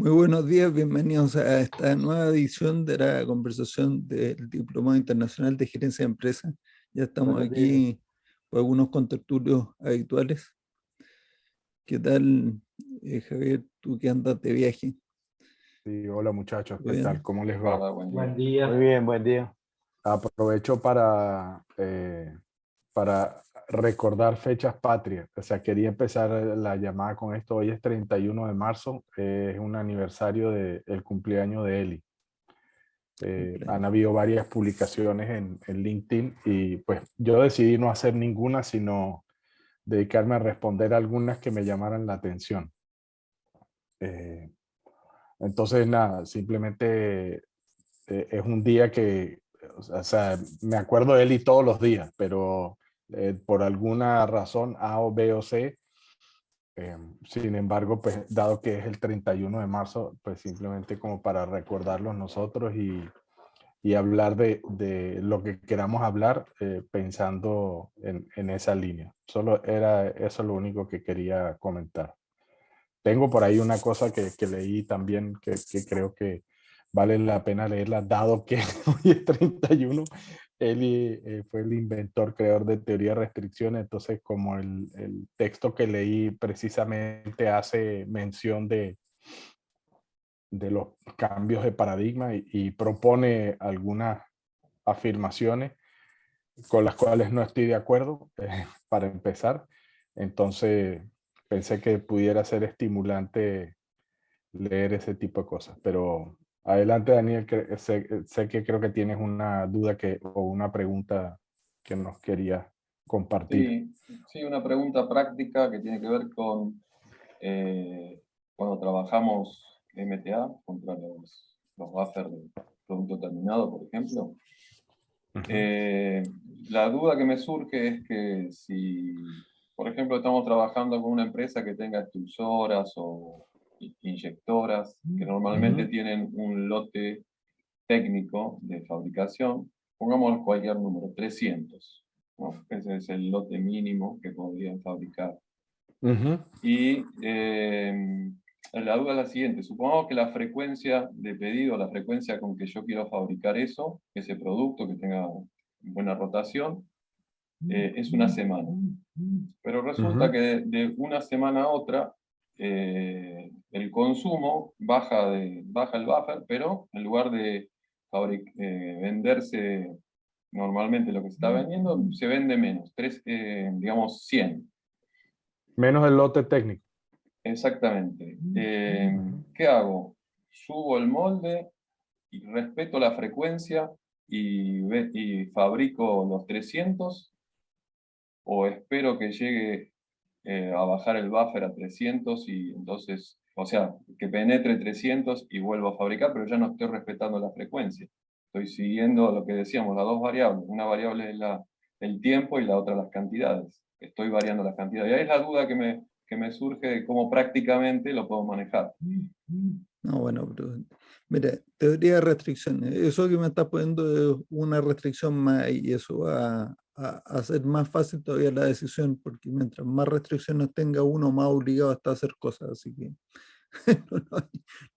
Muy buenos días, bienvenidos a esta nueva edición de la conversación del Diplomado Internacional de Gerencia de Empresas. Ya estamos Buenos días. aquí por algunos contertulios habituales. ¿Qué tal, Javier, tú que andas de viaje? Sí, hola muchachos, ¿Todo ¿qué bien? tal? ¿Cómo les va? Hola, buen día. Buen día. Muy bien, buen día. Aprovecho para recordar fechas patrias. O sea, quería empezar la llamada con esto. Hoy es 31 de marzo, es un aniversario del cumpleaños de Eli. Han habido varias publicaciones en LinkedIn y pues yo decidí no hacer ninguna, sino dedicarme a responder algunas que me llamaran la atención. Entonces, nada, simplemente es un día que, o sea, me acuerdo de Eli todos los días, pero por alguna razón A o B o C, sin embargo, pues dado que es el 31 de marzo, pues simplemente como para recordarlos nosotros y hablar de lo que queramos hablar pensando en esa línea. Solo era eso lo único que quería comentar. Tengo por ahí una cosa que leí también que creo que vale la pena leerla, dado que hoy es 31. Él fue el inventor, creador de teoría de restricciones. Entonces, como el texto que leí precisamente hace mención de los cambios de paradigma y propone algunas afirmaciones con las cuales no estoy de acuerdo, para empezar. Entonces, pensé que pudiera ser estimulante leer ese tipo de cosas. Pero adelante, Daniel, que sé que creo que tienes una duda o una pregunta que nos querías compartir. Sí, una pregunta práctica que tiene que ver con cuando trabajamos MTA contra los buffers de producto terminado, por ejemplo. La duda que me surge es que si, por ejemplo, estamos trabajando con una empresa que tenga extrusoras o inyectoras, que normalmente tienen un lote técnico de fabricación, pongamos cualquier número, 300, ¿no? Ese es el lote mínimo que podrían fabricar. Y la duda es la siguiente: supongamos que la frecuencia de pedido, la frecuencia con que yo quiero fabricar ese producto que tenga buena rotación, es una semana. Pero resulta que de una semana a otra el consumo baja el buffer, pero en lugar de venderse normalmente lo que se está vendiendo, se vende menos, digamos 100. Menos el lote técnico. Exactamente. ¿Qué hago? Subo el molde y respeto la frecuencia y fabrico los 300, o espero que llegue a bajar el buffer a 300 y entonces, o sea, que penetre 300 y vuelvo a fabricar, pero ya no estoy respetando la frecuencia. Estoy siguiendo lo que decíamos, las dos variables. Una variable es el tiempo y la otra las cantidades. Estoy variando las cantidades. Y ahí es la duda que me surge de cómo prácticamente lo puedo manejar. No, bueno, pero mira, teoría de restricciones. Eso que me estás poniendo es una restricción más y eso va a hacer más fácil todavía la decisión, porque mientras más restricciones tenga uno, más obligado está a hacer cosas, así que no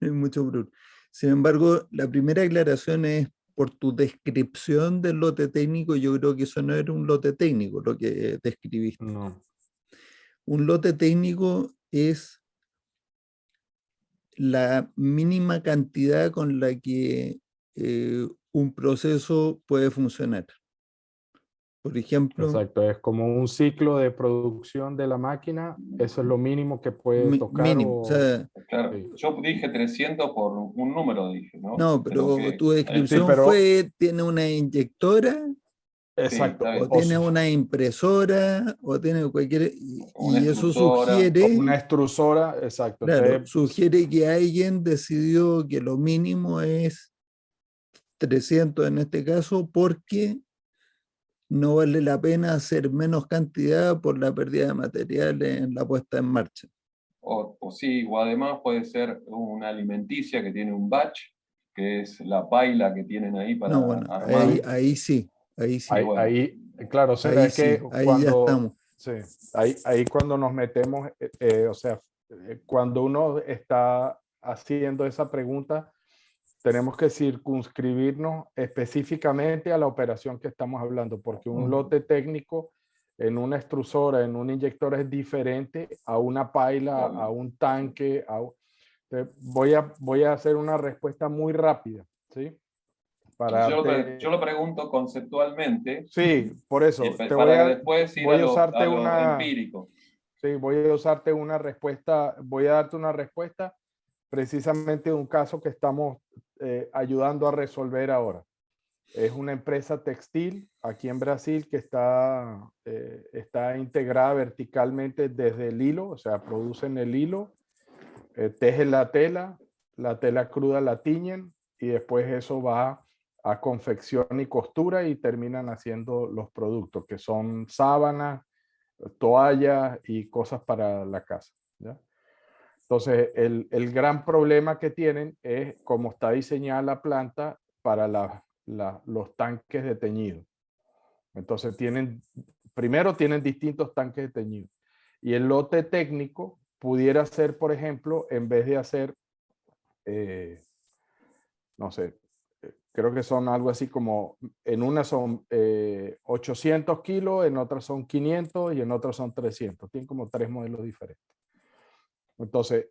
hay mucho problema. Sin embargo, la primera aclaración es por tu descripción del lote técnico. Yo creo que eso no era un lote técnico lo que describiste. No. Un lote técnico es la mínima cantidad con la que un proceso puede funcionar. Por ejemplo, Exacto, es como un ciclo de producción de la máquina. Eso es lo mínimo que puede tocar. mínimo. O sea, Claro, Sí. yo dije 300 por un número, dije, ¿no? no, pero tu Sí, descripción pero fue, tiene una inyectora, Sí, exacto. está bien. o tiene una impresora, o tiene cualquier, Una y eso extrusora. sugiere, Una extrusora, exacto. claro, Entonces, sugiere que alguien decidió que lo mínimo es 300 en este caso, porque no vale la pena hacer menos cantidad por la pérdida de material en la puesta en marcha. O sí, o además puede ser una alimenticia que tiene un batch, que es la paila que tienen ahí para No, bueno, armar. ahí sí, ahí sí, Bueno, ahí, claro, o sea, ahí es que sí, ahí ya estamos. sí, ahí cuando nos metemos, o sea, cuando uno está haciendo esa pregunta, tenemos que circunscribirnos específicamente a la operación que estamos hablando, porque un lote técnico en una extrusora, en un inyector es diferente a una paila, a un tanque. Voy a hacer una respuesta muy rápida, ¿sí? Yo lo pregunto conceptualmente. Sí, por eso. Para que después ir voy a a lo usarte empírico. Sí, voy a usarte una respuesta, voy a darte una respuesta precisamente de un caso que estamos ayudando a resolver ahora. Es una empresa textil aquí en Brasil que está integrada verticalmente desde el hilo, o sea, producen el hilo, tejen la tela cruda la tiñen y después eso va a confección y costura y terminan haciendo los productos que son sábanas, toallas y cosas para la casa, ¿ya? Entonces, el gran problema que tienen es cómo está diseñada la planta para los tanques de teñido. Entonces, primero tienen distintos tanques de teñido. Y el lote técnico pudiera ser, por ejemplo, en vez de hacer, no sé, creo que son algo así como, en una son 800 kilos, en otras son 500 y en otras son 300. Tienen como 3 modelos diferentes. Entonces,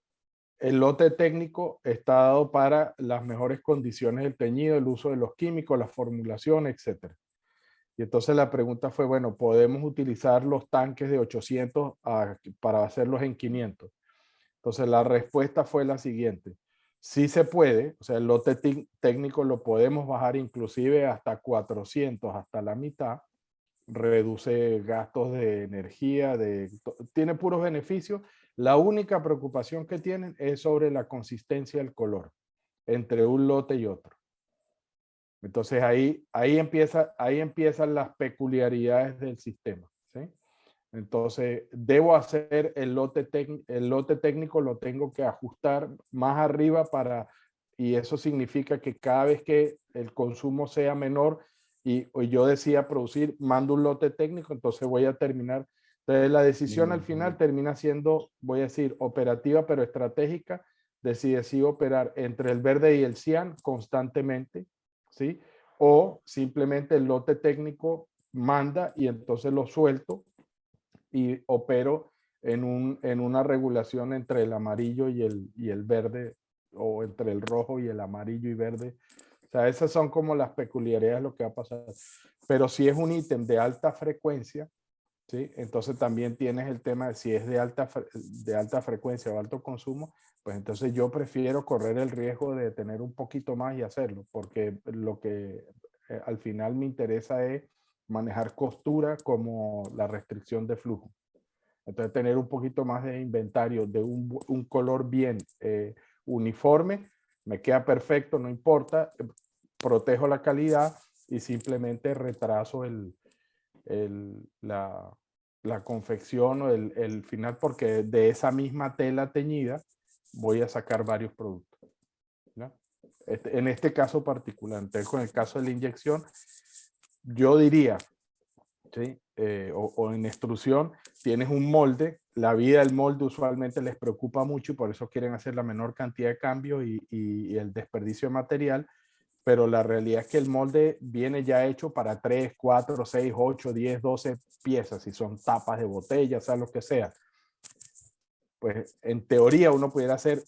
el lote técnico está dado para las mejores condiciones del teñido, el uso de los químicos, la formulación, etc. Y entonces la pregunta fue, bueno, ¿podemos utilizar los tanques de 800 para hacerlos en 500? Entonces la respuesta fue la siguiente. Sí se puede, o sea, el lote técnico lo podemos bajar inclusive hasta 400, hasta la mitad. Reduce gastos de energía, tiene puros beneficios. La única preocupación que tienen es sobre la consistencia del color entre un lote y otro. Entonces ahí empiezan las peculiaridades del sistema, ¿sí? Entonces debo hacer el lote técnico, lo tengo que ajustar más arriba y eso significa que cada vez que el consumo sea menor y yo decida producir, mando un lote técnico, entonces voy a terminar. Entonces la decisión al final termina siendo, voy a decir, operativa pero estratégica, de si decido operar entre el verde y el cian constantemente, ¿sí? O simplemente el lote técnico manda y entonces lo suelto y opero en una regulación entre el amarillo y el verde, o entre el rojo y el amarillo y verde. O sea, esas son como las peculiaridades de lo que va a pasar. Pero si es un ítem de alta frecuencia, ¿sí? Entonces también tienes el tema de si es de alta frecuencia o alto consumo, pues entonces yo prefiero correr el riesgo de tener un poquito más y hacerlo, porque lo que al final me interesa es manejar costura como la restricción de flujo. Entonces tener un poquito más de inventario de un color bien uniforme, me queda perfecto, no importa, protejo la calidad y simplemente retraso la confección o el final, porque de esa misma tela teñida voy a sacar varios productos, ¿no? En este caso particular, entonces con el caso de la inyección, yo diría, ¿sí? O en extrusión, tienes un molde, la vida del molde usualmente les preocupa mucho y por eso quieren hacer la menor cantidad de cambios y el desperdicio de material, pero la realidad es que el molde viene ya hecho para 3, 4, 6, 8, 10, 12 piezas, si son tapas de botella, o sea, lo que sea. Pues en teoría uno pudiera hacer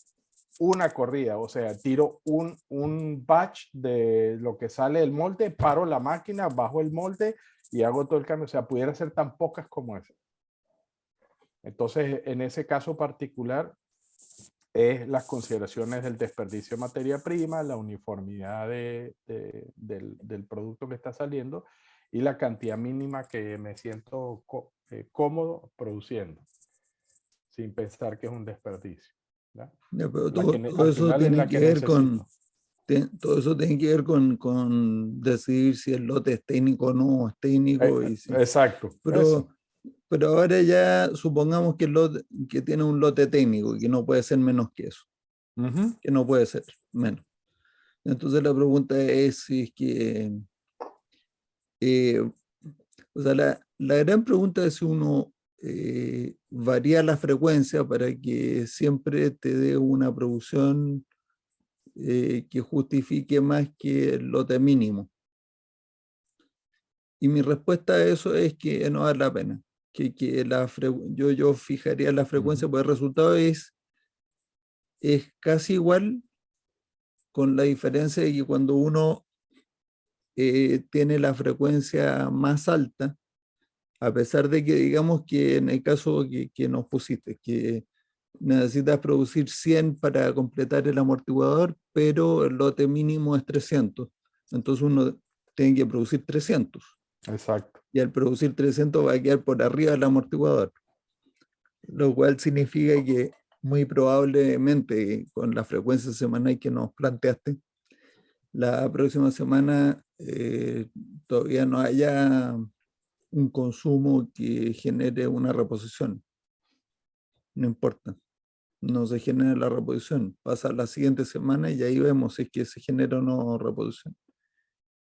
una corrida, o sea, tiro un batch de lo que sale del molde, paro la máquina, bajo el molde y hago todo el cambio. O sea, pudiera ser tan pocas como esa. Entonces, en ese caso particular, es las consideraciones del desperdicio de materia prima, la uniformidad del producto que está saliendo y la cantidad mínima que me siento cómodo produciendo, sin pensar que es un desperdicio, ¿ya? Ya, pero Al final es la que necesito. Todo eso tiene que ver con decidir si el lote es técnico o no es técnico. Exacto. Pero ahora ya supongamos que tiene un lote técnico y que no puede ser menos que eso. Que no puede ser menos. Entonces la pregunta es si es que... o sea, la gran pregunta es si uno varía la frecuencia para que siempre te dé una producción que justifique más que el lote mínimo. Y mi respuesta a eso es que no vale la pena. Que yo fijaría la frecuencia, porque el resultado es casi igual, con la diferencia de que cuando uno tiene la frecuencia más alta, a pesar de que digamos que en el caso que nos pusiste, que necesitas producir 100 para completar el amortiguador, pero el lote mínimo es 300. Entonces uno tiene que producir 300. Exacto. Y al producir 300 va a quedar por arriba del amortiguador. Lo cual significa que muy probablemente con la frecuencia semanal que nos planteaste, la próxima semana todavía no haya un consumo que genere una reposición. No importa, no se genera la reposición. Pasa la siguiente semana y ahí vemos si es que se genera o no reposición.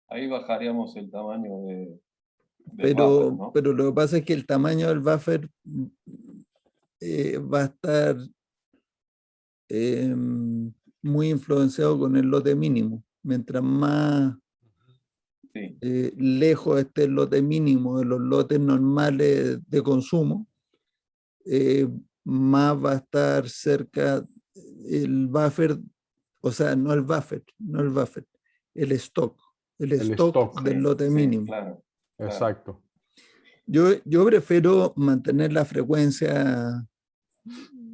Ahí bajaríamos el tamaño del buffer, ¿no? Pero lo que pasa es que el tamaño del buffer va a estar muy influenciado con el lote mínimo. Mientras más Sí. lejos esté el lote mínimo de los lotes normales de consumo, más va a estar cerca el buffer, o sea, no el buffer, el stock stock. del Sí, lote sí, mínimo. claro. Exacto. Yo prefiero mantener la frecuencia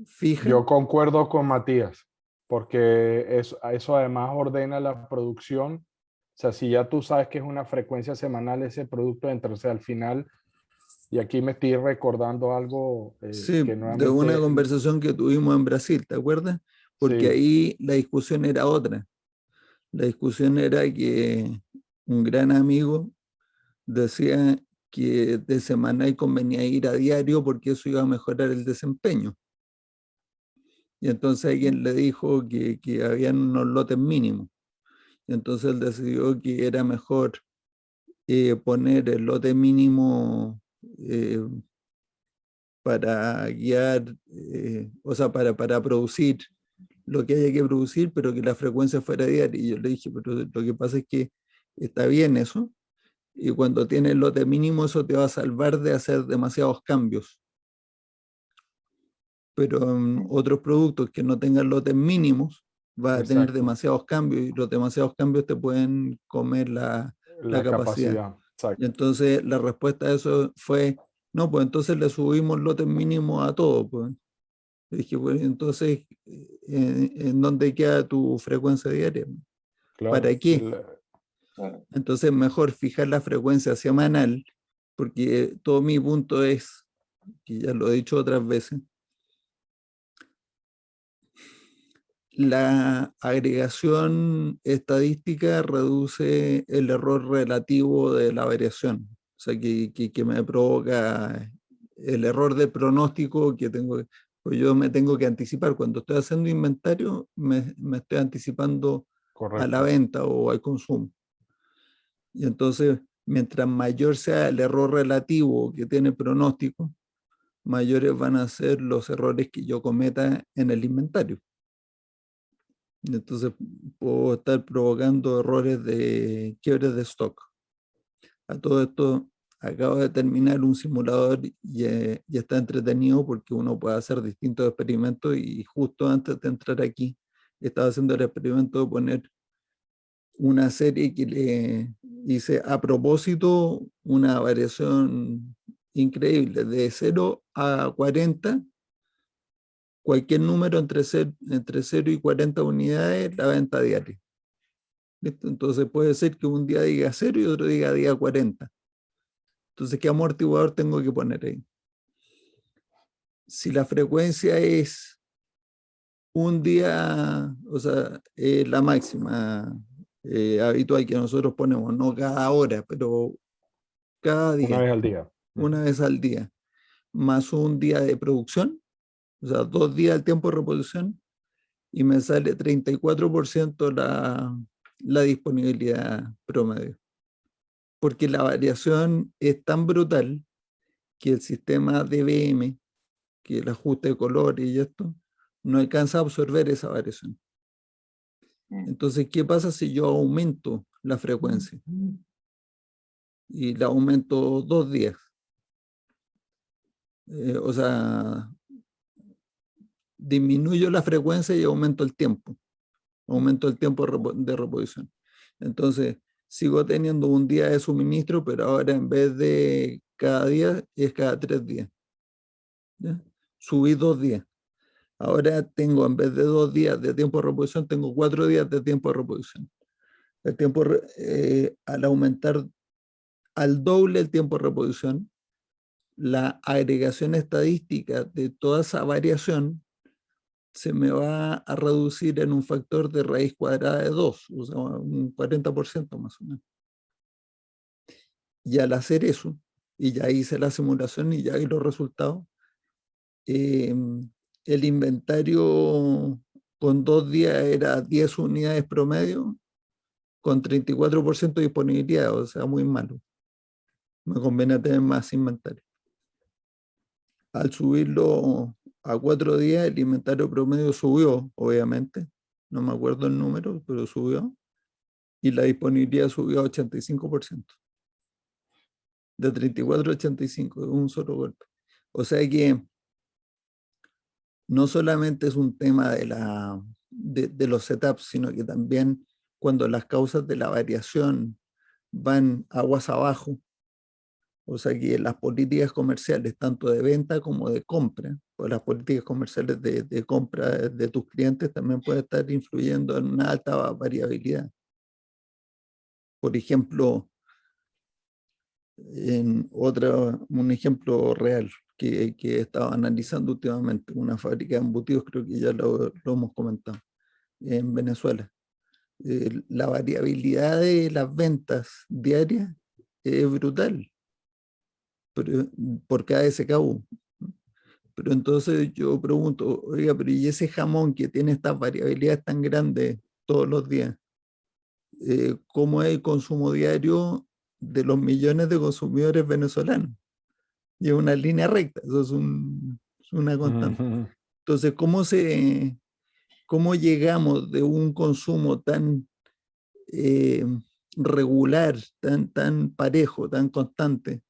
fija. Yo concuerdo con Matías, porque eso además ordena la producción. O sea, si ya tú sabes que es una frecuencia semanal ese producto, entonces al final, y aquí me estoy recordando algo Sí, que de una nuevamente, conversación que tuvimos en Brasil, ¿te acuerdas? Porque sí, ahí la discusión era otra. La discusión era que un gran amigo decía que de semanal convenía ir a diario porque eso iba a mejorar el desempeño. Y entonces alguien le dijo que habían unos lotes mínimos. Y entonces él decidió que era mejor poner el lote mínimo para guiar, o sea, para producir lo que haya que producir, pero que la frecuencia fuera diaria. Y yo le dije, pero lo que pasa es que está bien eso, y cuando tienes el lote mínimo eso te va a salvar de hacer demasiados cambios. Pero en otros productos que no tengan lotes mínimos, va a tener exacto, demasiados cambios, y los demasiados cambios te pueden comer la la capacidad. capacidad, Y exacto. entonces la respuesta a eso fue, no, pues entonces le subimos lotes mínimos a todo, pues. Y dije, pues entonces, ¿en dónde queda tu frecuencia diaria? ¿Para Claro, qué? Claro. Entonces mejor fijar la frecuencia semanal, porque todo mi punto es, que ya lo he dicho otras veces, la agregación estadística reduce el error relativo de la variación. O sea, que me provoca el error de pronóstico que tengo. Pues yo me tengo que anticipar. Cuando estoy haciendo inventario, me estoy anticipando a la correcto, venta o al consumo. Y entonces, mientras mayor sea el error relativo que tiene el pronóstico, mayores van a ser los errores que yo cometa en el inventario. Entonces puedo estar provocando errores de quiebres de stock. A todo esto, acabo de terminar un simulador y está entretenido porque uno puede hacer distintos experimentos, y justo antes de entrar aquí estaba haciendo el experimento de poner una serie que le hice a propósito una variación increíble de 0 a 40. Cualquier número entre 0 y 40 unidades, la venta diaria. ¿Listo? Entonces puede ser que un día diga 0 y otro día 40. Entonces, ¿qué amortiguador tengo que poner ahí? Si la frecuencia es un día, o sea, la máxima habitual que nosotros ponemos, no cada hora, pero cada una día, vez al día. una vez al día, más un día de producción, o sea, 2 días el tiempo de reposición, y me sale 34% la disponibilidad promedio. Porque la variación es tan brutal que el sistema DBM, que el ajuste de colores y esto, no alcanza a absorber esa variación. Entonces, ¿qué pasa si yo aumento la frecuencia? Y la aumento 2 días. O sea, disminuyo la frecuencia y aumento el tiempo. Aumento el tiempo de reposición. Entonces, sigo teniendo un día de suministro, pero ahora en vez de cada día, es cada 3 días. ¿Ya? Subí 2 días. Ahora tengo, en vez de 2 días de tiempo de reposición, tengo 4 días de tiempo de reposición. El tiempo, al aumentar al doble el tiempo de reposición, la agregación estadística de toda esa variación se me va a reducir en un factor de raíz cuadrada de 2, o sea, un 40% más o menos. Y al hacer eso, y ya hice la simulación y ya vi los resultados, el inventario con 2 días era 10 unidades promedio, con 34% de disponibilidad, o sea, muy malo. Me conviene tener más inventario. Al subirlo a 4 días, el inventario promedio subió, obviamente. No me acuerdo el número, pero subió. Y la disponibilidad subió a 85%. De 34 a 85, de un solo golpe. O sea que no solamente es un tema de los setups, sino que también cuando las causas de la variación van aguas abajo, o sea que las políticas comerciales, tanto de venta como de compra, o las políticas comerciales de compra de tus clientes también pueden estar influyendo en una alta variabilidad. Por ejemplo, un ejemplo real que he estado analizando últimamente, una fábrica de embutidos, creo que ya lo hemos comentado, en Venezuela. La variabilidad de las ventas diarias es brutal, pero, por cada SKU. Pero entonces yo pregunto, oiga, pero ¿y ese jamón que tiene estas variabilidades tan grandes todos los días? ¿Cómo es el consumo diario de los millones de consumidores venezolanos? Y es una línea recta, eso es una constante. Entonces, ¿cómo llegamos de un consumo tan regular, tan parejo, tan constante,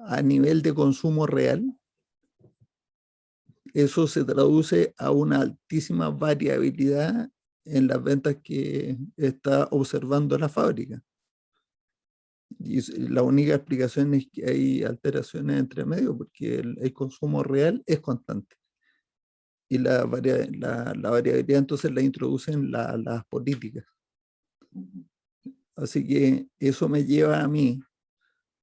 a nivel de consumo real? Eso se traduce a una altísima variabilidad en las ventas que está observando la fábrica. Y la única explicación es que hay alteraciones entre medio, porque el consumo real es constante. Y la variabilidad entonces la introducen las políticas. Así que eso me lleva a mí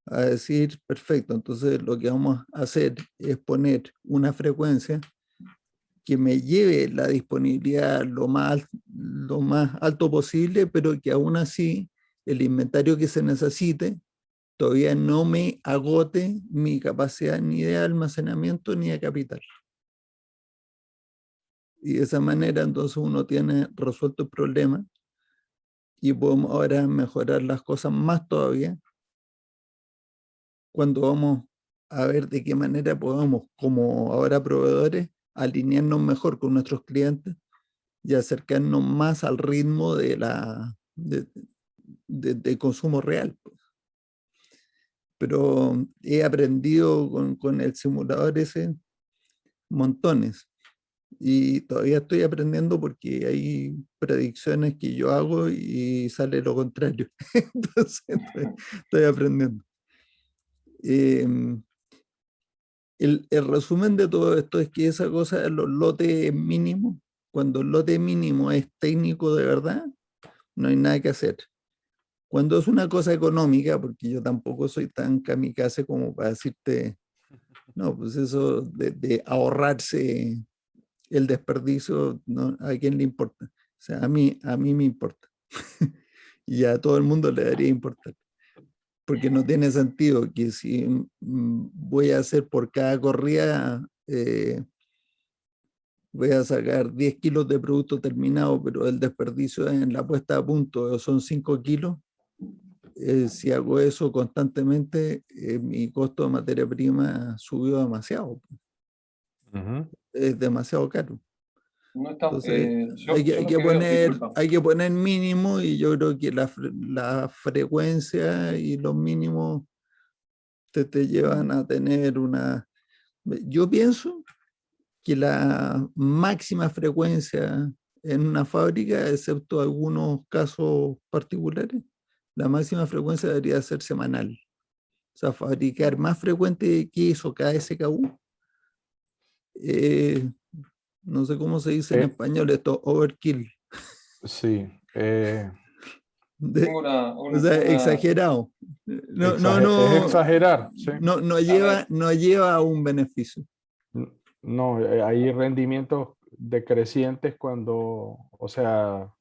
a decir, perfecto, entonces lo que vamos a hacer es poner una frecuencia que me lleve la disponibilidad lo más alto posible, pero que aún así el inventario que se necesite todavía no me agote mi capacidad ni de almacenamiento ni de capital. Y de esa manera entonces uno tiene resuelto el problema y podemos ahora mejorar las cosas más todavía cuando vamos a ver de qué manera podemos, como ahora proveedores, alinearnos mejor con nuestros clientes y acercarnos más al ritmo de consumo real. Pero he aprendido con el simulador ese montones y todavía estoy aprendiendo porque hay predicciones que yo hago y sale lo contrario. Entonces estoy aprendiendo. El resumen de todo esto es que esa cosa de los lotes mínimos, cuando el lote mínimo es técnico de verdad, no hay nada que hacer. Cuando es una cosa económica, porque yo tampoco soy tan kamikaze como para decirte, no, pues eso de ahorrarse el desperdicio, ¿no? ¿A quién le importa? O sea, a mí me importa. Y a todo el mundo le debería importar. Porque no tiene sentido que si voy a hacer por cada corrida, voy a sacar 10 kilos de producto terminado, pero el desperdicio en la puesta a punto son 5 kilos, si hago eso constantemente, mi costo de materia prima subió demasiado. Es demasiado caro. No está, Entonces, yo lo que veo, disculpa. hay que poner mínimo, y yo creo que la frecuencia y los mínimos te llevan a tener una... Yo pienso que la máxima frecuencia en una fábrica, excepto algunos casos particulares, la máxima frecuencia debería ser semanal. O sea, fabricar más frecuente que eso, cada SKU. No sé cómo se dice en español esto, overkill. Sí. Tengo O sea, exagerado. Es exagerar, sí. No lleva a un beneficio. No, hay rendimientos decrecientes cuando, o sea,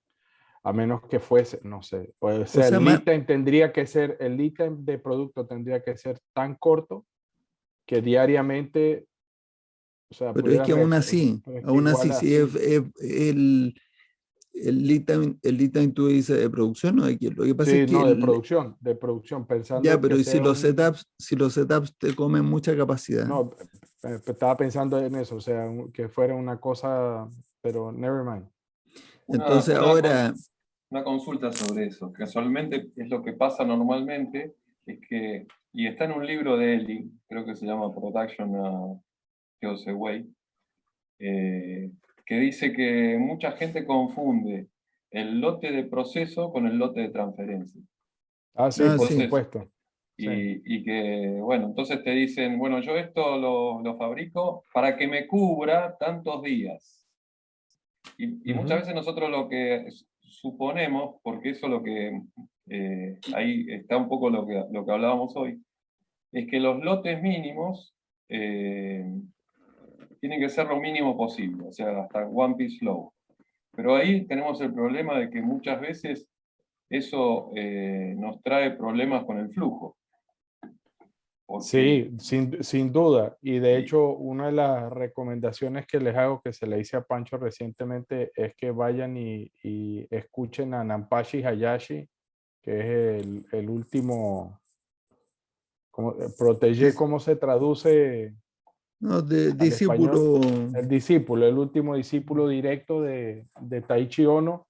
a menos que fuese, no sé, o sea, el lead time tendría que ser, el lead time de producto tendría que ser tan corto que diariamente, o sea, pero es que aún así, si es el lead time tú dices de producción, ¿no? Lo que pasa sí, es que no, de producción, pensando ya, en pero que ¿y sea si los setups te comen mucha capacidad? No, estaba pensando en eso, o sea, que fuera una cosa, pero never mind. Entonces ahora... Una consulta sobre eso. Casualmente es lo que pasa normalmente, es que, y está en un libro de Eli, creo que se llama Production Chaos Away, que dice que mucha gente confunde el lote de proceso con el lote de transferencia. Ah, sí, por supuesto. Y que, bueno, entonces te dicen, bueno, yo esto lo fabrico para que me cubra tantos días. Y muchas veces nosotros lo que suponemos, porque eso es lo que, ahí está un poco lo que hablábamos hoy, es que los lotes mínimos tienen que ser lo mínimo posible, o sea, hasta one piece low. Pero ahí tenemos el problema de que muchas veces eso nos trae problemas con el flujo. Sí, sin duda. Y de hecho, una de las recomendaciones que les hago, que se le hice a Pancho recientemente, es que vayan y escuchen a Nampashi Hayashi, que es el último, protégé, ¿cómo se traduce No, al español? discípulo. El discípulo, el último discípulo directo de Taichi Ono,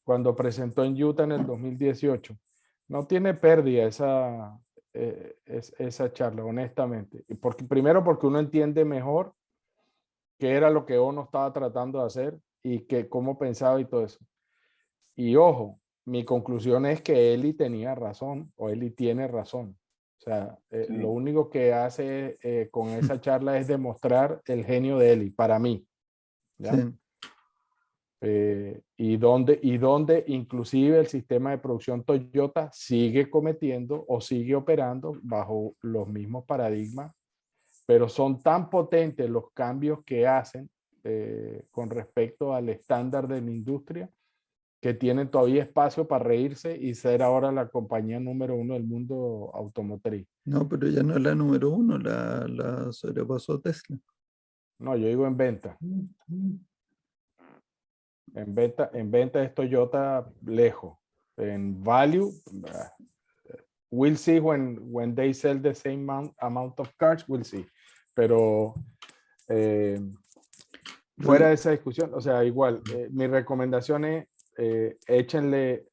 cuando presentó en Utah en el 2018. No tiene pérdida esa charla, honestamente. Primero porque uno entiende mejor qué era lo que Ono estaba tratando de hacer y cómo pensaba y todo eso. Y ojo, mi conclusión es que Eli tenía razón, o Eli tiene razón. O sea, Sí. lo único que hace con esa charla es demostrar el genio de Eli, para mí. ¿ya? Sí. Y donde inclusive el sistema de producción Toyota sigue cometiendo o sigue operando bajo los mismos paradigmas, pero son tan potentes los cambios que hacen con respecto al estándar de la industria, que tienen todavía espacio para reírse y ser ahora la compañía número 1 del mundo automotriz. No, pero ya no es la número 1, la sobrepasó Tesla. No, yo digo en venta. En venta es Toyota lejos. En value, we'll see when they sell the same amount of cars, we'll see. Pero fuera de esa discusión, o sea, igual, mi recomendación es échenle,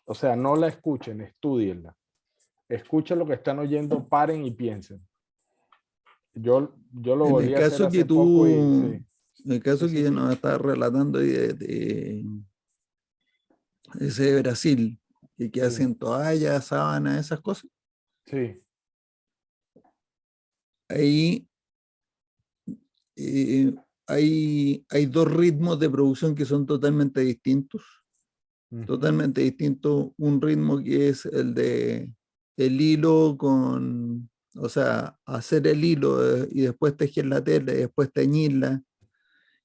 o sea, no la escuchen, estudienla. Escuchen lo que están oyendo, paren y piensen. Yo lo volví a hacer hace poco y sí. En el caso que nos estás relatando de ese de Brasil, que hacen toallas, sábanas, esas cosas. Sí. Ahí hay dos ritmos de producción que son totalmente distintos. Totalmente distintos. Un ritmo que es el de el hilo con, o sea, hacer el hilo y después tejer la tela y después teñirla.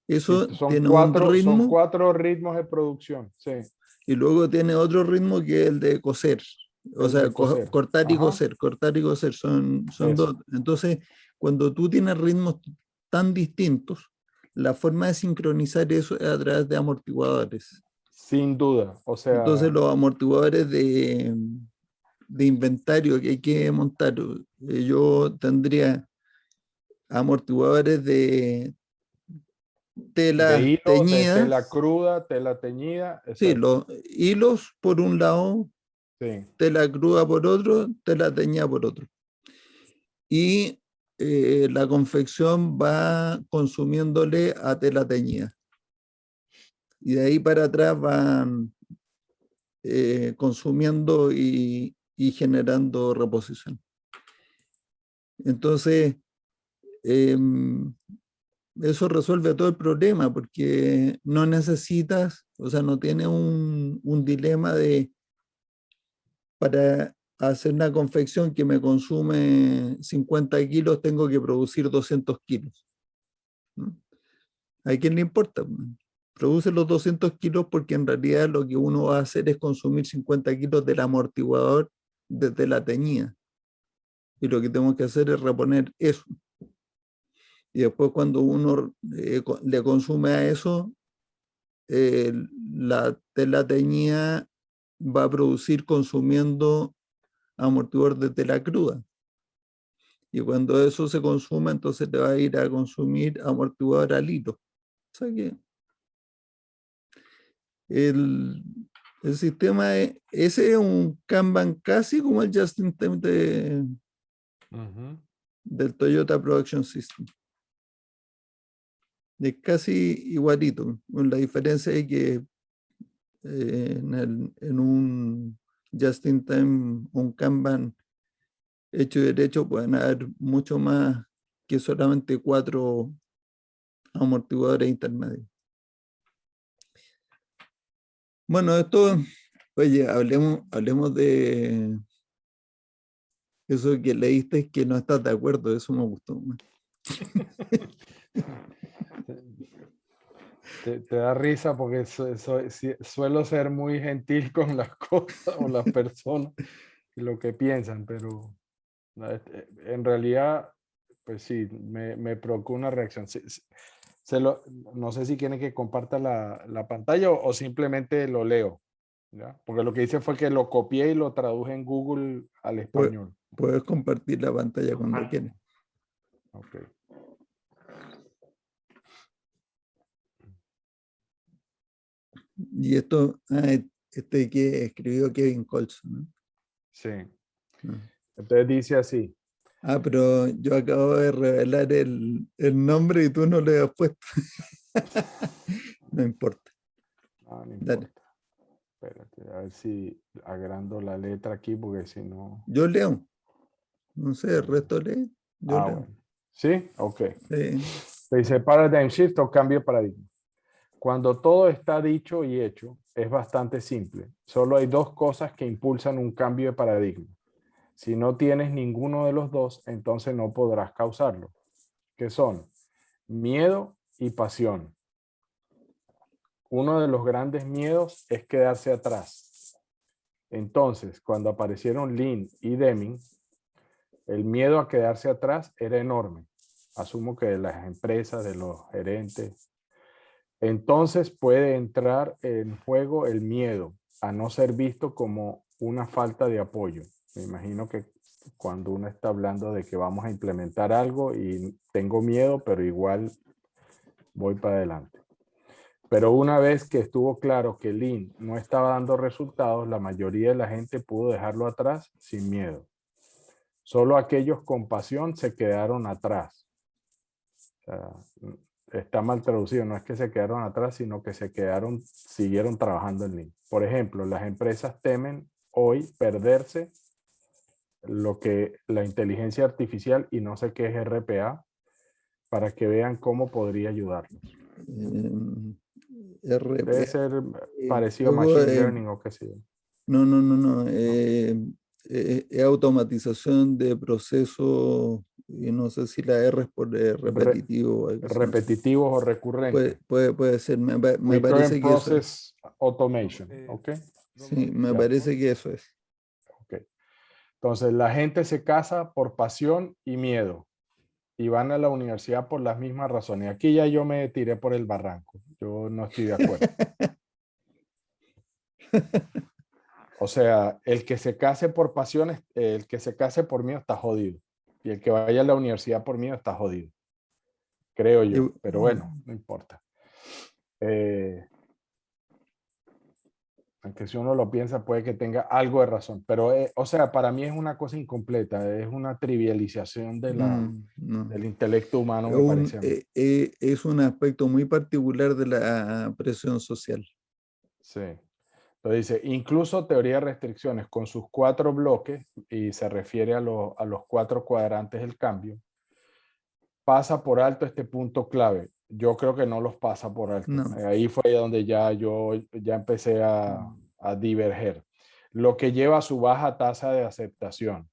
Eso tiene un ritmo. Son 4 ritmos de producción, sí. Y luego tiene otro ritmo que es el de coser. O sea, cortar y coser, cortar y coser. Son dos. Entonces, cuando tú tienes ritmos tan distintos, la forma de sincronizar eso es a través de amortiguadores. Sin duda, o sea... Entonces los amortiguadores de de inventario que hay que montar, yo tendría amortiguadores de De tela hilo, de tela teñidas, cruda, tela teñida, sí, exacto. los hilos por un lado, Sí. tela cruda por otro, tela teñida por otro. Y la confección va consumiéndole a tela teñida. Y de ahí para atrás van consumiendo y generando reposición. Entonces, eso resuelve todo el problema porque no necesitas, o sea, no tiene un dilema de para hacer una confección que me consume 50 kilos, tengo que producir 200 kilos, ¿no? ¿A quién le importa? Produce los 200 kilos porque en realidad lo que uno va a hacer es consumir 50 kilos del amortiguador desde la teñida. Y lo que tengo que hacer es reponer eso. Y después cuando uno le consume a eso, la tela teñida va a producir consumiendo amortiguador de tela cruda. Y cuando eso se consume, entonces te va a ir a consumir amortiguador al hilo. O sea que el, el sistema, ese es un Kanban casi como el Just-in-Time del Toyota Production System. Es casi igualito. La diferencia es que en un Just-in-Time, un Kanban hecho y derecho, pueden haber mucho más que solamente 4 amortiguadores intermedios. Bueno, esto, oye, hablemos de eso que leíste que no estás de acuerdo, eso me gustó. Te da risa porque suelo ser muy gentil con las cosas o las personas y lo que piensan, pero en realidad, pues sí, me provocó una reacción. No sé si quieren que comparta la pantalla o simplemente lo leo, ¿ya? Porque lo que hice fue que lo copié y lo traduje en Google al español. Puedes compartir la pantalla cuando quieras. Okay. Y esto, este que escribió Kevin Colson, ¿no? Sí. Ah. Entonces dice así. Pero yo acabo de revelar el nombre y tú no le has puesto. No importa. No Dale. importa. Espérate, a ver si agrando la letra aquí porque si no... Yo leo. No sé, el resto lee. Yo leo. Bueno. ¿Sí? Ok. Sí. Dice Paradigm Shift o cambio de paradigma. Cuando todo está dicho y hecho, es bastante simple. Solo hay 2 cosas que impulsan un cambio de paradigma. Si no tienes ninguno de los 2, entonces no podrás causarlo. ¿Qué son? Miedo y pasión. Uno de los grandes miedos es quedarse atrás. Entonces, cuando aparecieron Lean y Deming, el miedo a quedarse atrás era enorme. Asumo que de las empresas, de los gerentes. Entonces puede entrar en juego el miedo a no ser visto como una falta de apoyo. Me imagino que cuando uno está hablando de que vamos a implementar algo y tengo miedo, pero igual voy para adelante. Pero una vez que estuvo claro que Lean no estaba dando resultados, la mayoría de la gente pudo dejarlo atrás sin miedo. Solo aquellos con pasión se quedaron atrás. O sea, está mal traducido, no es que se quedaron atrás, sino que siguieron trabajando en Lean. Por ejemplo, las empresas temen hoy perderse lo que la inteligencia artificial y no sé qué es RPA para que vean cómo podría ayarlos. RPA. Debe ser parecido a Machine Learning o qué sé yo. No. Es automatización de procesos, y no sé si la R es por repetitivo o algo así. Repetitivos o recurrentes. Puede ser, me Recurrent parece que eso es. Process Automation, ¿ok? Sí, me Ya. parece que eso es. Ok. Entonces, la gente se casa por pasión y miedo y van a la universidad por las mismas razones. Aquí ya yo me tiré por el barranco. Yo no estoy de acuerdo. O sea, el que se case por pasiones, el que se case por mí está jodido. Y el que vaya a la universidad por mí está jodido. Creo yo, pero bueno, no importa. Aunque si uno lo piensa puede que tenga algo de razón, pero o sea, para mí es una cosa incompleta, es una trivialización de No. del intelecto humano, me parece a mí. Es un aspecto muy particular de la presión social. Sí. Entonces dice, incluso teoría de restricciones con sus 4 bloques, y se refiere a los 4 cuadrantes del cambio, pasa por alto este punto clave. Yo creo que no los pasa por alto. No. Ahí fue donde yo empecé a diverger. Lo que lleva a su baja tasa de aceptación.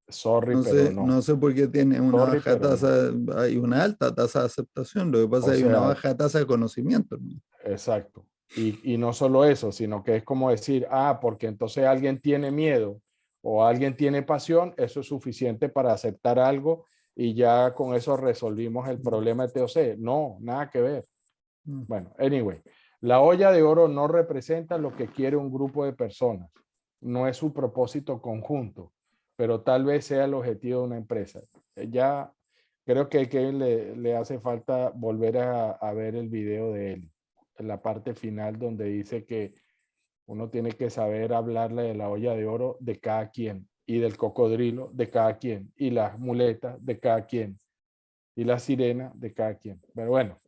Sorry, pero no. No sé por qué tiene una Sorry, baja pero no. tasa, hay una alta tasa de aceptación, lo que pasa O es que hay una sea, baja tasa de conocimiento, ¿no? exacto. Y no solo eso, sino que es como decir, porque entonces alguien tiene miedo o alguien tiene pasión, eso es suficiente para aceptar algo y ya con eso resolvimos el problema de TOC. No, nada que ver. Bueno, anyway, la olla de oro no representa lo que quiere un grupo de personas. No es su propósito conjunto, pero tal vez sea el objetivo de una empresa. Ya creo que le hace falta volver a ver el video de él, en la parte final donde dice que uno tiene que saber hablarle de la olla de oro de cada quien y del cocodrilo de cada quien y las muletas de cada quien y la sirena de cada quien. Pero bueno.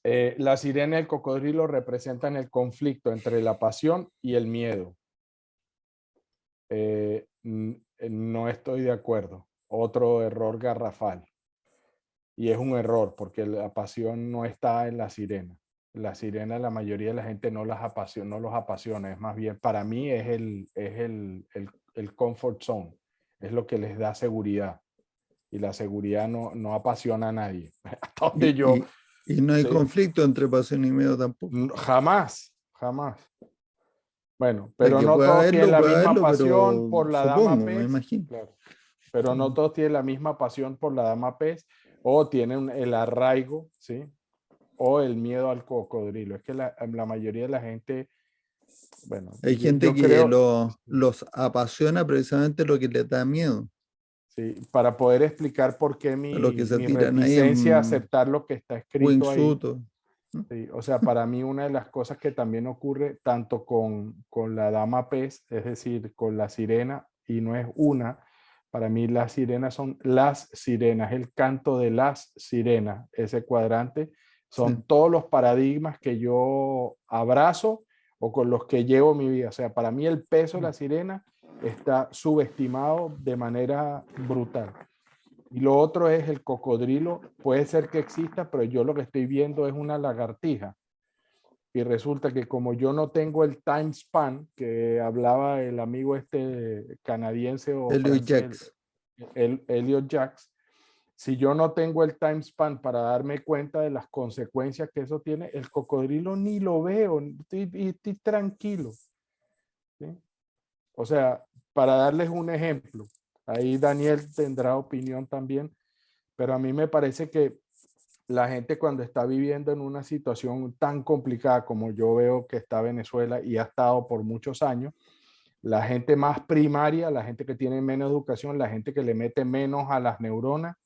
La sirena y el cocodrilo representan el conflicto entre la pasión y el miedo. No estoy de acuerdo. Otro error garrafal. Y es un error porque la pasión no está en la sirena. La sirena, la mayoría de la gente no los apasiona. Es más bien, para mí es el comfort zone. Es lo que les da seguridad. Y la seguridad no apasiona a nadie. Hasta donde yo... Y no hay Sí. conflicto entre pasión y miedo tampoco. Jamás, jamás. Bueno, De pero que no todos tienen la puede misma haberlo, pasión pero por la dama supongo, me pez. imagino. Claro. Pero no todos tienen la misma pasión por la dama pez o tienen el arraigo, ¿sí? O el miedo al cocodrilo. Es que la mayoría de la gente, bueno, Hay gente yo que creo, los apasiona precisamente lo que les da miedo, sí, para poder explicar por qué a los que se mi tiran ahí reticencia a en aceptar lo que está escrito ahí. wingsuit. ¿No? Sí, o sea, para mí una de las cosas que también ocurre tanto con la dama pez, es decir, con la sirena, y no es una, para mí las sirenas son las sirenas, el canto de las sirenas, ese cuadrante, son Sí. todos los paradigmas que yo abrazo o con los que llevo mi vida. O sea, para mí el peso de la sirena está subestimado de manera brutal. Y lo otro es el cocodrilo, puede ser que exista, pero yo lo que estoy viendo es una lagartija. Y resulta que como yo no tengo el time span que hablaba el amigo este canadiense o Elliot francés, Jacks. Elliot Jacks, si yo no tengo el time span para darme cuenta de las consecuencias que eso tiene, el cocodrilo ni lo veo, estoy tranquilo. ¿Sí? O sea, para darles un ejemplo, ahí Daniel tendrá opinión también, pero a mí me parece que la gente cuando está viviendo en una situación tan complicada como yo veo que está Venezuela y ha estado por muchos años, la gente más primaria, la gente que tiene menos educación, la gente que le mete menos a las neuronas,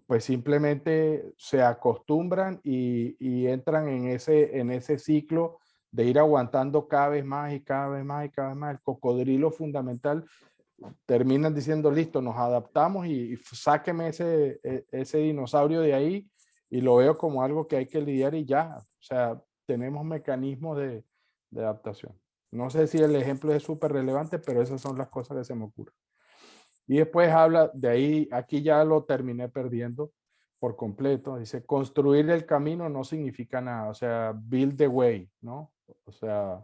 pues simplemente se acostumbran y entran en ese ciclo de ir aguantando cada vez más y cada vez más y cada vez más. El cocodrilo fundamental terminan diciendo, listo, nos adaptamos y sáqueme ese dinosaurio de ahí y lo veo como algo que hay que lidiar y ya. O sea, tenemos mecanismos de adaptación. No sé si el ejemplo es súper relevante, pero esas son las cosas que se me ocurren. Y después habla de ahí, aquí ya lo terminé perdiendo por completo. Dice, construir el camino no significa nada, o sea, build the way, ¿no? O sea,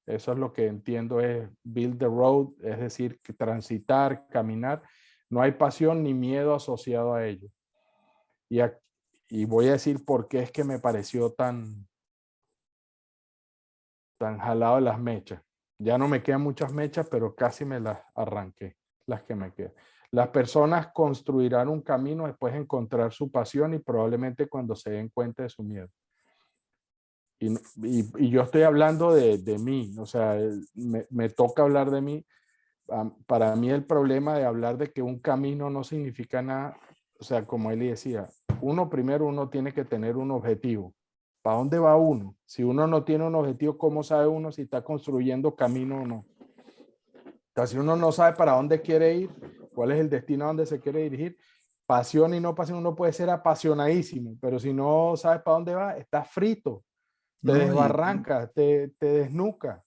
eso es lo que entiendo es build the road, es decir, que transitar, caminar. No hay pasión ni miedo asociado a ello. Y voy a decir por qué es que me pareció tan jalado de las mechas. Ya no me quedan muchas mechas, pero casi me las arranqué, las que me quedan. Las personas construirán un camino después de encontrar su pasión y probablemente cuando se den cuenta de su miedo. Y yo estoy hablando de mí, o sea, me toca hablar de mí. Para mí el problema de hablar de que un camino no significa nada, o sea, como Eli decía, primero uno tiene que tener un objetivo. ¿Para dónde va uno? Si uno no tiene un objetivo, ¿cómo sabe uno si está construyendo camino o no? Entonces, si uno no sabe para dónde quiere ir, cuál es el destino a donde se quiere dirigir, pasión y no pasión, uno puede ser apasionadísimo, pero si no sabes para dónde va, estás frito, te ¿no? desbarranca, te desnuca.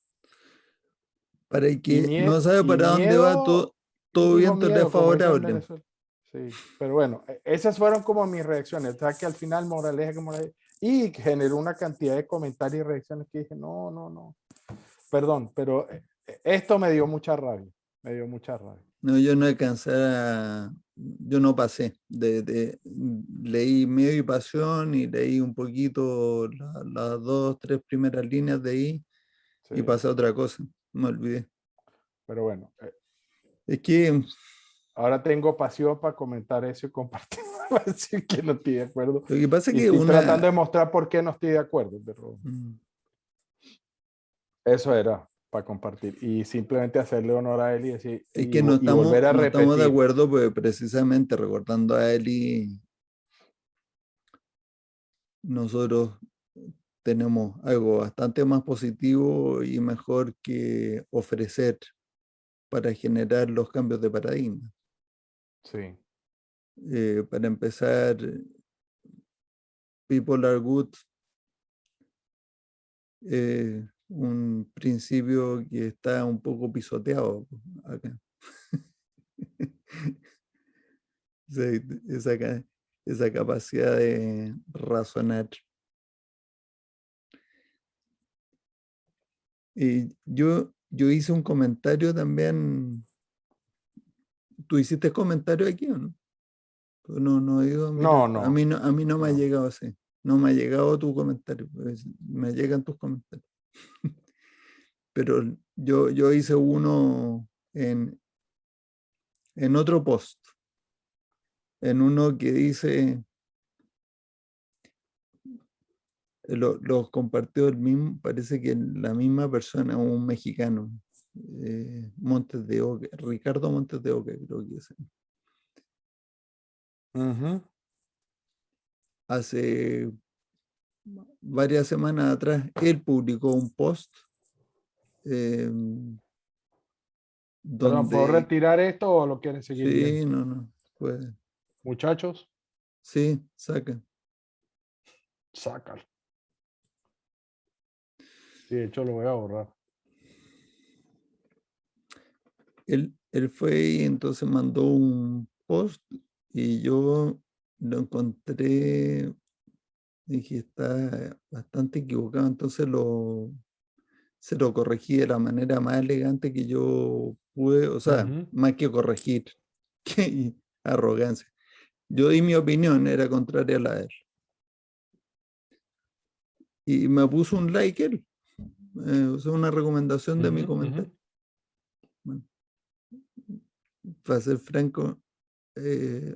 Para el que no sabe Y para dónde va, miedo, todo hijo viento le es miedo, como dicen en favorable. Venezuela. Sí, pero bueno, esas fueron como mis reacciones. O sea, que al final, moraleja, y generó una cantidad de comentarios y reacciones que dije, no, perdón, pero esto me dio mucha rabia, me dio mucha rabia. No, yo no alcancé yo no pasé. Leí Miedo y Pasión y leí un poquito las 2, 3 primeras líneas de ahí Sí, y pasé a otra cosa. Me olvidé. pero bueno, Es que ahora tengo pasión para comentar eso y compartir, para decir que no estoy de acuerdo. lo que pasa es Y que estoy tratando de mostrar por qué no estoy de acuerdo, pero eso era para compartir y simplemente hacerle honor a él y decir es y que no volver a no estamos de repetir. acuerdo, pues precisamente recordando a Eli, nosotros tenemos algo bastante más positivo y mejor que ofrecer para generar los cambios de paradigma. Sí. Para empezar, People Are Good, un principio que está un poco pisoteado acá. Esa capacidad de razonar. Y yo hice un comentario también. ¿Tú hiciste comentario aquí o no? No he ido a mirar. No. A mí no me ha No. llegado así. No me ha llegado tu comentario. Pues, me llegan tus comentarios. Pero yo hice uno en otro post. En uno que dice, lo compartió el mismo, parece que la misma persona, un mexicano, Montes de Oca, Ricardo Montes de Oca, creo que es. Hace varias semanas atrás, él publicó un post Perdón, ¿puedo donde, retirar esto o lo quieren seguir viendo? sí, no, pues, Muchachos, sí, saca. sácalo. Sí, de hecho lo voy a borrar. Él fue y entonces mandó un post y yo lo encontré, dije, está bastante equivocado, entonces se lo corregí de la manera más elegante que yo pude, o sea, más que corregir, que arrogancia. Yo di mi opinión, era contraria a la de él. Y me puso un like él, o sea, una recomendación de mi comentario. Bueno, para ser franco,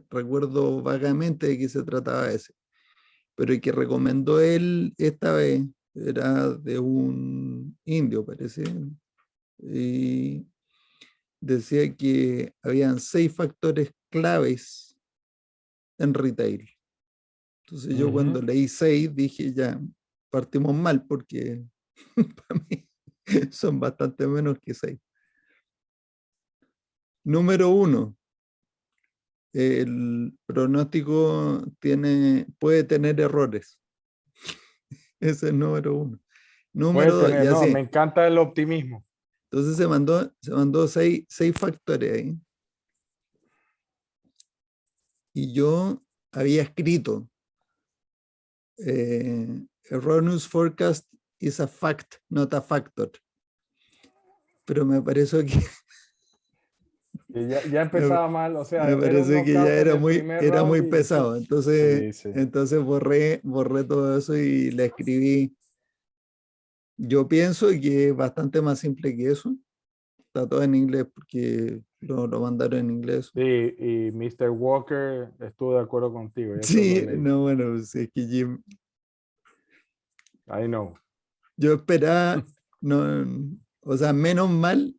recuerdo vagamente de qué se trataba ese. Pero el que recomendó él esta vez era de un indio, parece. Y decía que habían 6 factores claves en retail. Entonces yo cuando leí 6 dije, ya, partimos mal porque para mí son bastante menos que 6. Número 1, el pronóstico puede tener errores. Ese es el número 1. Puede Número 2, tener, ya no, me sé. encanta el optimismo. Entonces se mandó 6 factores ahí. Y yo había escrito, erroneous forecast is a fact, not a factor. Pero me pareció que Y ya empezaba mal, o sea, me era un parece que ya knockout en el primer era round muy y pesado. Entonces, sí. borré todo eso y le escribí. Yo pienso que es bastante más simple que eso. Está todo en inglés porque lo mandaron en inglés. Sí, y Mr. Walker estuvo de acuerdo contigo, eso lo Sí, leí. no, bueno, pues es que Jim, I know. Yo esperaba, no, o sea, menos mal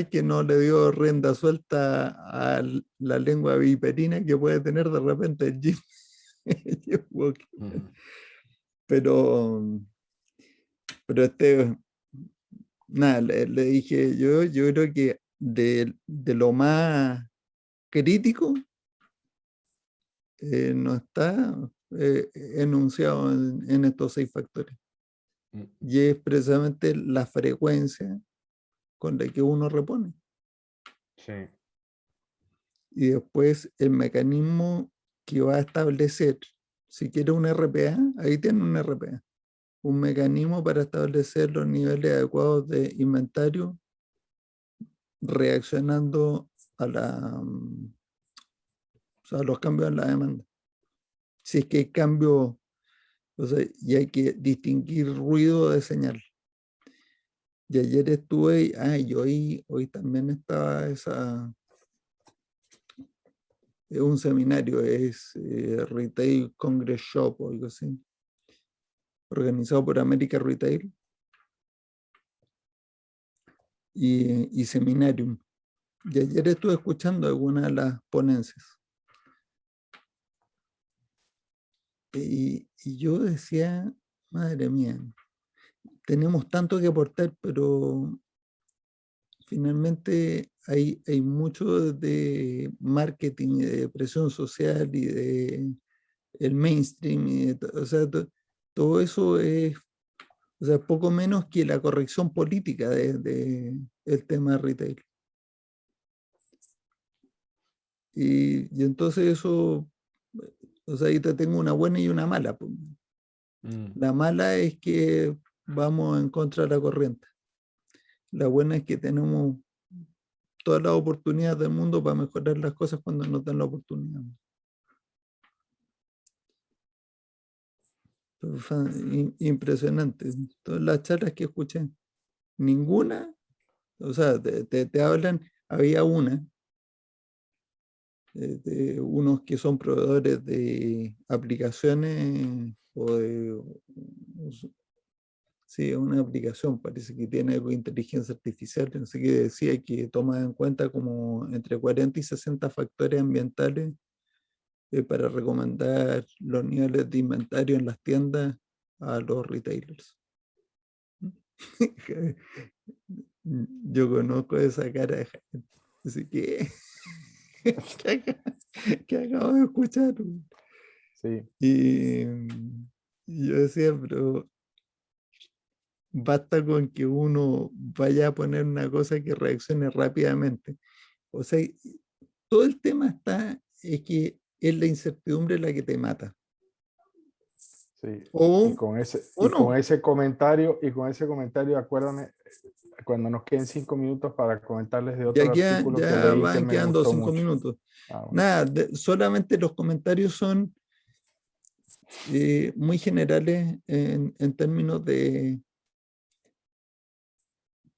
que no le dio rienda suelta a la lengua viperina que puede tener de repente el Jim. Jim Walker. Ujú. Pero, nada, le dije, yo creo que de lo más crítico no está enunciado en estos 6 factores. Mm, Y es precisamente la frecuencia con la que uno repone. sí, Y después el mecanismo que va a establecer, si quiere un RPA, ahí tiene un RPA, un mecanismo para establecer los niveles adecuados de inventario reaccionando a, o sea, a los cambios en la demanda. Si es que hay cambio, o sea, y hay que distinguir ruido de señal. Y ayer estuve, y hoy también estaba es un seminario, es Retail Congress Shop o algo así, organizado por America Retail y Seminarium. Y ayer estuve escuchando algunas de las ponencias. Y yo decía, madre mía, tenemos tanto que aportar, pero finalmente hay mucho de marketing, y de presión social y de el mainstream, o sea, todo eso es, o sea, poco menos que la corrección política de el tema retail. Y entonces eso, o sea, ahí te tengo una buena y una mala. Pues. mm, La mala es que vamos en contra de la corriente. La buena es que tenemos todas las oportunidades del mundo para mejorar las cosas cuando nos dan la oportunidad. Fue impresionante. Todas las charlas que escuché, ninguna, o sea, te hablan, había una de unos que son proveedores de aplicaciones o de, sí, una aplicación, parece que tiene algo de inteligencia artificial, no sé qué decía, que toma en cuenta como entre 40 y 60 factores ambientales para recomendar los niveles de inventario en las tiendas a los retailers. Yo conozco esa cara de gente, así que que acabo de escuchar. sí. Y yo decía, pero basta con que uno vaya a poner una cosa que reaccione rápidamente. O sea, todo el tema está, es que es la incertidumbre la que te mata. Sí, O con no. ese comentario, acuérdame, cuando nos queden 5 minutos para comentarles de otro Ya, artículo que ya leí que van me quedando gustó 5 mucho. minutos. Ah, bueno. Nada, solamente los comentarios son muy generales en términos de,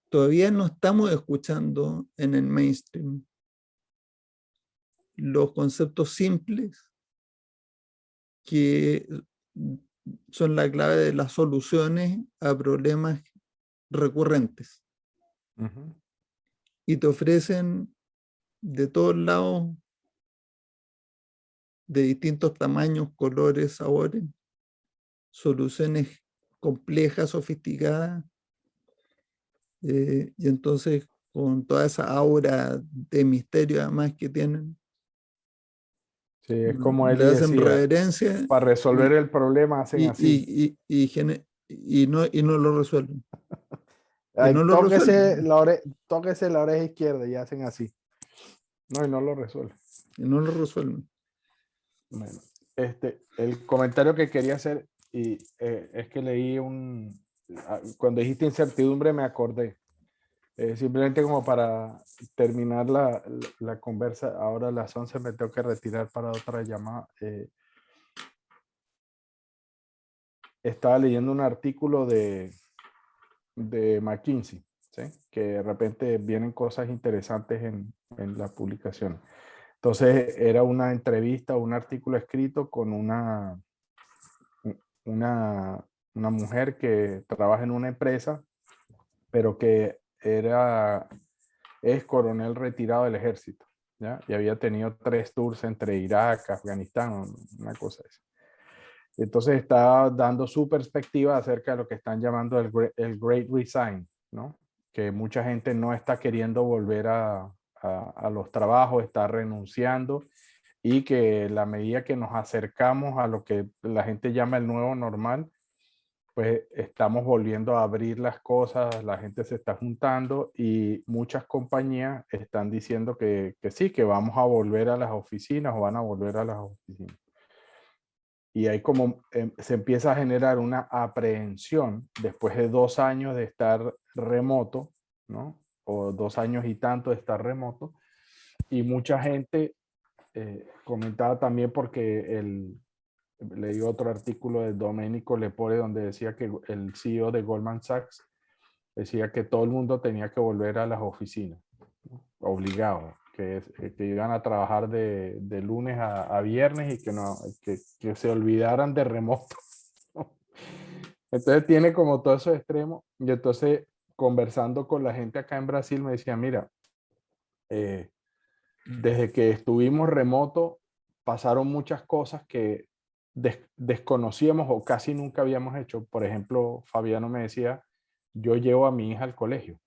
todavía no estamos escuchando en el mainstream los conceptos simples que son la clave de las soluciones a problemas recurrentes. Ujú. Y te ofrecen de todos lados, de distintos tamaños, colores, sabores, soluciones complejas, sofisticadas, y entonces con toda esa aura de misterio además que tienen, Sí, es como le Eli hacen decía, reverencia para resolver y, el problema hacen así. y no lo resuelven. Y Ay, no lo resuelven. tóquese la oreja izquierda y hacen así. No, y no lo resuelven. Y no lo resuelven. Bueno, el comentario que quería hacer es que leí cuando dijiste incertidumbre me acordé. Simplemente como para terminar la conversa, ahora a las 11 me tengo que retirar para otra llamada. Estaba leyendo un artículo de McKinsey, ¿sí? Que de repente vienen cosas interesantes en la publicación. Entonces era una entrevista, un artículo escrito con una una mujer que trabaja en una empresa, pero que es coronel retirado del ejército, ¿ya? Y había tenido 3 tours entre Irak, Afganistán, una cosa así. Entonces está dando su perspectiva acerca de lo que están llamando el Great Resign, ¿no? Que mucha gente no está queriendo volver a los trabajos, está renunciando, y que la medida que nos acercamos a lo que la gente llama el nuevo normal, pues estamos volviendo a abrir las cosas, la gente se está juntando y muchas compañías están diciendo que sí, que vamos a volver a las oficinas o van a volver a las oficinas. Y ahí como se empieza a generar una aprehensión después de 2 años de estar remoto, ¿no? O 2 años y tanto de estar remoto. Y mucha gente comentaba también porque leí otro artículo de Domenico Lepore donde decía que el CEO de Goldman Sachs decía que todo el mundo tenía que volver a las oficinas, ¿no? Obligado, que iban a trabajar de lunes a viernes y que se olvidaran de remoto. Entonces tiene como todos esos extremos. Y entonces conversando con la gente acá en Brasil me decía, mira, desde que estuvimos remoto pasaron muchas cosas que desconocíamos o casi nunca habíamos hecho. Por ejemplo, Fabiano me decía, yo llevo a mi hija al colegio.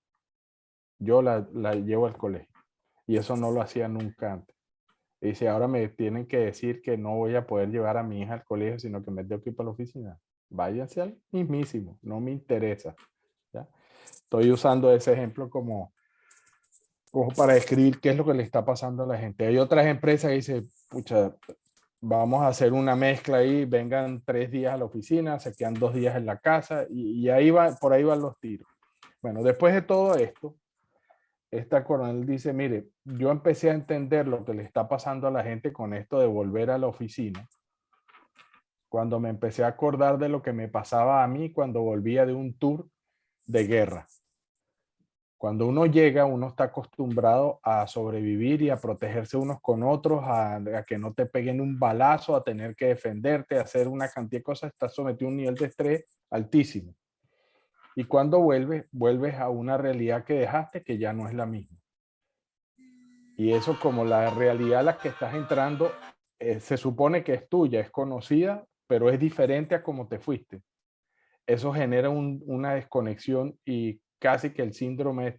Yo la llevo al colegio. Y eso no lo hacía nunca antes. Y dice, ahora me tienen que decir que no voy a poder llevar a mi hija al colegio, sino que me tengo que ir para la oficina. Váyanse al mismísimo, no me interesa. ¿Ya? Estoy usando ese ejemplo como para describir qué es lo que le está pasando a la gente. Hay otras empresas que dicen, pucha, vamos a hacer una mezcla ahí, vengan 3 días a la oficina, se quedan 2 días en la casa y ahí por ahí van los tiros. Bueno, después de todo esto, esta coronel dice, mire, yo empecé a entender lo que le está pasando a la gente con esto de volver a la oficina, cuando me empecé a acordar de lo que me pasaba a mí cuando volvía de un tour de guerra. Cuando uno llega, uno está acostumbrado a sobrevivir y a protegerse unos con otros, a que no te peguen un balazo, a tener que defenderte, a hacer una cantidad de cosas, estás sometido a un nivel de estrés altísimo. Y cuando vuelves a una realidad que dejaste que ya no es la misma. Y eso, como la realidad a la que estás entrando, se supone que es tuya, es conocida, pero es diferente a cómo te fuiste. Eso genera una desconexión y casi que el síndrome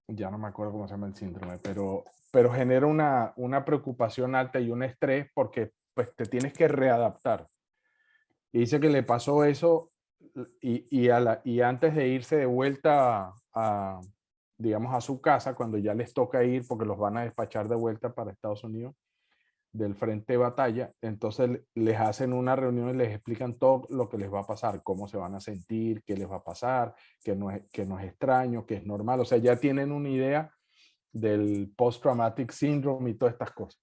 ya no me acuerdo cómo se llama el síndrome, pero genera una preocupación alta y un estrés porque pues te tienes que readaptar. Y dice que le pasó eso y antes de irse de vuelta digamos, a su casa, cuando ya les toca ir porque los van a despachar de vuelta para Estados Unidos del frente de batalla, entonces les hacen una reunión y les explican todo lo que les va a pasar, cómo se van a sentir, qué les va a pasar, que no es extraño, que es normal. O sea, ya tienen una idea del post-traumatic syndrome y todas estas cosas.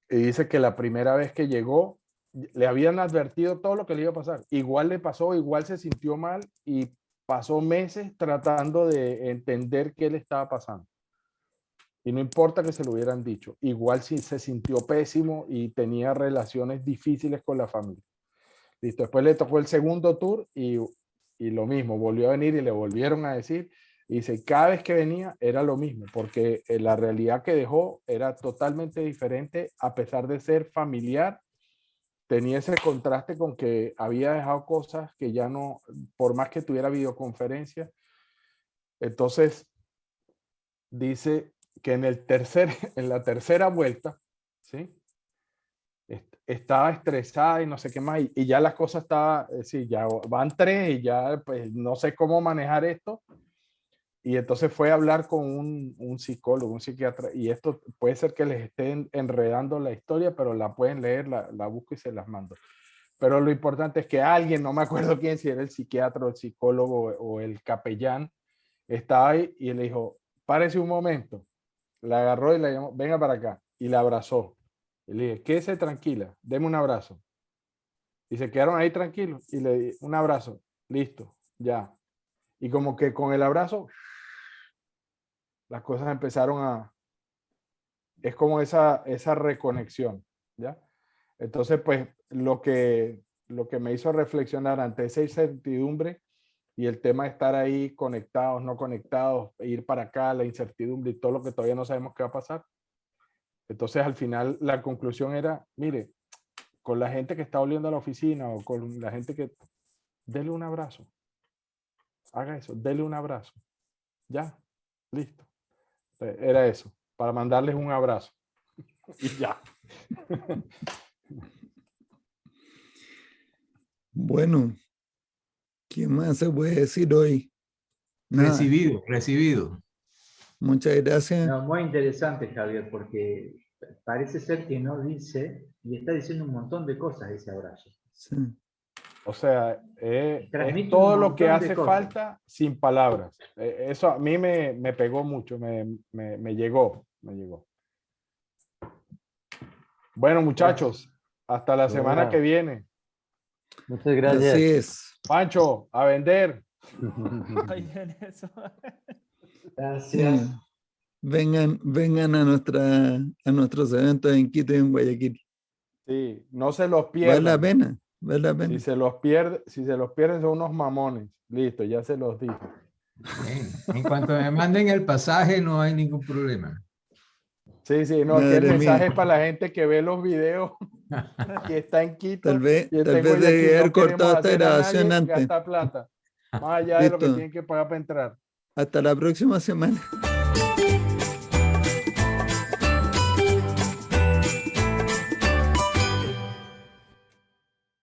Y dice que la primera vez que llegó, le habían advertido todo lo que le iba a pasar. Igual le pasó, igual se sintió mal y pasó meses tratando de entender qué le estaba pasando. Y no importa que se lo hubieran dicho, igual si se sintió pésimo y tenía relaciones difíciles con la familia. Listo, después le tocó el segundo tour y lo mismo, volvió a venir y le volvieron a decir. Y dice, cada vez que venía era lo mismo, porque la realidad que dejó era totalmente diferente, a pesar de ser familiar, tenía ese contraste con que había dejado cosas que ya no, por más que tuviera videoconferencia. Entonces, dice que en la tercera vuelta, ¿sí? Estaba estresada y no sé qué más, y ya las cosas estaban, sí, ya van 3 y ya pues no sé cómo manejar esto. Y entonces fue a hablar con un psicólogo, un psiquiatra, y esto puede ser que les estén enredando la historia, pero la pueden leer, la busco y se las mando. Pero lo importante es que alguien, no me acuerdo quién, si era el psiquiatra o el psicólogo o el capellán, estaba ahí y le dijo, párese un momento. La agarró y la llamó, venga para acá, y la abrazó. Y le dije, quédese tranquila, deme un abrazo. Y se quedaron ahí tranquilos y le di un abrazo, listo, ya. Y como que con el abrazo, las cosas empezaron es como esa reconexión, ¿ya? Entonces, pues, lo que lo que me hizo reflexionar ante esa incertidumbre y el tema de estar ahí conectados, no conectados, ir para acá, la incertidumbre y todo lo que todavía no sabemos qué va a pasar. Entonces, al final, la conclusión era, mire, con la gente que está volviendo a la oficina o con la gente que... Dele un abrazo. Haga eso, dele un abrazo. Ya, listo. Era eso, para mandarles un abrazo. Y ya. Bueno, ¿qué más se puede decir hoy? Nada. Recibido. Muchas gracias. No, muy interesante, Javier, porque parece ser que no dice, y está diciendo un montón de cosas ese abrazo. Sí. O sea, es Transmite todo un lo que montón de hace cosas. falta sin palabras. Eso a mí me pegó mucho, me llegó, me llegó. Bueno, muchachos, hasta la semana que viene. Muchas gracias. Así es. Pancho, a vender. Ahí en eso. Gracias. Sí. Vengan a nuestros eventos en Quito y en Guayaquil. Sí, no se los Vale la pierdan. pena, vale la pena. Si se los pierden son unos mamones. Listo, ya se los dije. En cuanto me manden el pasaje, no hay ningún problema. Sí, no, que el Madre mensaje mía. es para la gente que ve los videos y está en Quito. Tal vez, y está tal en vez Guayaquil. debí haber No queremos cortado esta hacer a grabación nadie antes. gastar plata. Más allá de lo que Listo. tienen que pagar para entrar. Hasta la próxima semana.